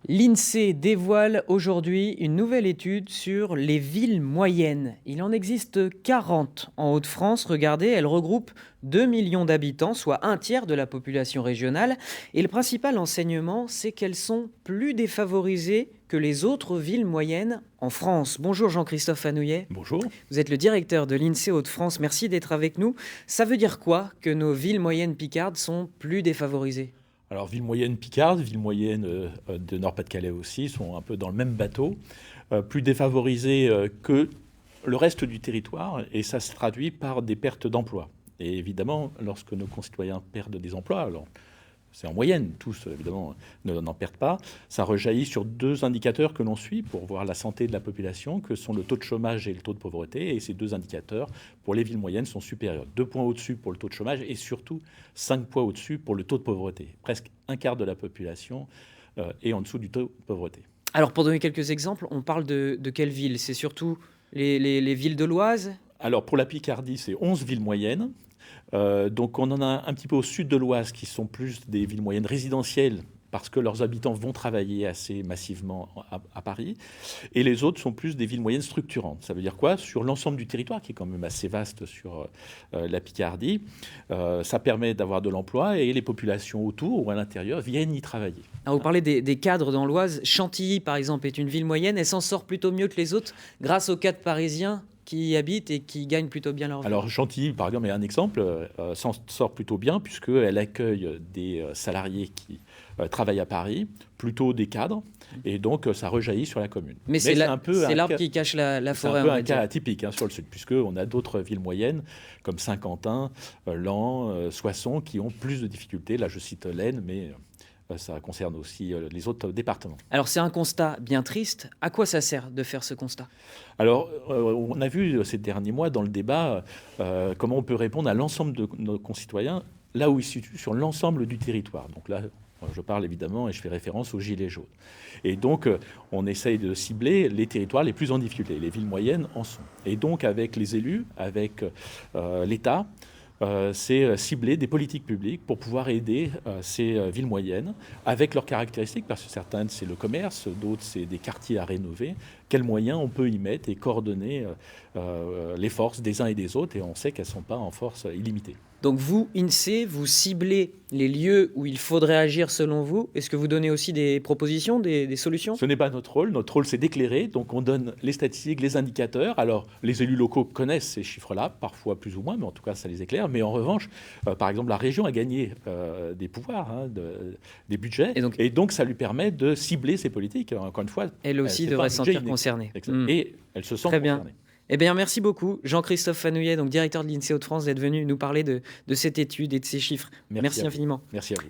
L'INSEE dévoile aujourd'hui une nouvelle étude sur les villes moyennes. Il en existe 40 en Hauts-de-France. Regardez, elles regroupent 2 millions d'habitants, soit un tiers de la population régionale. Et le principal enseignement, c'est qu'elles sont plus défavorisées que les autres villes moyennes en France. Bonjour Jean-Christophe Anouillet. Bonjour. Vous êtes le directeur de l'INSEE Hauts-de-France. Merci d'être avec nous. Ça veut dire quoi que nos villes moyennes picardes sont plus défavorisées ? Alors, ville moyenne Picarde, ville moyenne de Nord-Pas-de-Calais aussi, sont un peu dans le même bateau, plus défavorisés que le reste du territoire, et ça se traduit par des pertes d'emplois. Et évidemment, lorsque nos concitoyens perdent des emplois, alors c'est en moyenne, tous évidemment n'en perdent pas, ça rejaillit sur deux indicateurs que l'on suit pour voir la santé de la population, que sont le taux de chômage et le taux de pauvreté. Et ces deux indicateurs, pour les villes moyennes, sont supérieurs. 2 points au-dessus pour le taux de chômage et surtout 5 points au-dessus pour le taux de pauvreté. Presque un quart de la population est en dessous du taux de pauvreté. Alors, pour donner quelques exemples, on parle de quelles villes ? C'est surtout les villes de l'Oise ? Alors, pour la Picardie, c'est 11 villes moyennes. Donc on en a un petit peu au sud de l'Oise qui sont plus des villes moyennes résidentielles parce que leurs habitants vont travailler assez massivement à Paris. Et les autres sont plus des villes moyennes structurantes. Ça veut dire quoi ? Sur l'ensemble du territoire, qui est quand même assez vaste sur la Picardie, ça permet d'avoir de l'emploi et les populations autour ou à l'intérieur viennent y travailler. Alors, vous parlez des cadres dans l'Oise. Chantilly, par exemple, est une ville moyenne. Elle s'en sort plutôt mieux que les autres grâce aux cadres parisiens qui y habitent et qui gagnent plutôt bien leur vie. Alors Chantilly, par exemple, est un exemple, s'en sort plutôt bien puisqu'elle accueille des salariés qui travaillent à Paris, plutôt des cadres, et donc ça rejaillit sur la commune. Mais c'est l'arbre qui cache la forêt. C'est un peu un cas atypique sur le sud, puisqu'on a d'autres villes moyennes, comme Saint-Quentin, Laon, Soissons, qui ont plus de difficultés. Là, je cite l'Aisne, mais ça concerne aussi les autres départements. Alors c'est un constat bien triste. À quoi ça sert de faire ce constat ? Alors, on a vu ces derniers mois dans le débat comment on peut répondre à l'ensemble de nos concitoyens, là où ils se situent sur l'ensemble du territoire. Donc là, je parle évidemment et je fais référence aux gilets jaunes. Et donc, on essaye de cibler les territoires les plus en difficulté. Les villes moyennes en sont. Et donc, avec les élus, avec l'État, c'est cibler des politiques publiques pour pouvoir aider ces villes moyennes avec leurs caractéristiques, parce que certaines, c'est le commerce, d'autres, c'est des quartiers à rénover. Quels moyens on peut y mettre et coordonner les forces des uns et des autres, et on sait qu'elles ne sont pas en force illimitée. Donc vous, INSEE, vous ciblez les lieux où il faudrait agir selon vous. Est-ce que vous donnez aussi des propositions, des solutions ? Ce n'est pas notre rôle. Notre rôle, c'est d'éclairer. Donc on donne les statistiques, les indicateurs. Alors les élus locaux connaissent ces chiffres-là, parfois plus ou moins, mais en tout cas, ça les éclaire. Mais en revanche, par exemple, la région a gagné des pouvoirs, des budgets. Et donc, ça lui permet de cibler ses politiques. Encore une fois, elle aussi devrait se sentir concernée. Et elle se sent Très concernée. Bien. Eh bien, merci beaucoup, Jean-Christophe Anouillet, donc directeur de l'INSEE Hauts-de-France, d'être venu nous parler de cette étude et de ces chiffres. Merci infiniment. Merci à vous.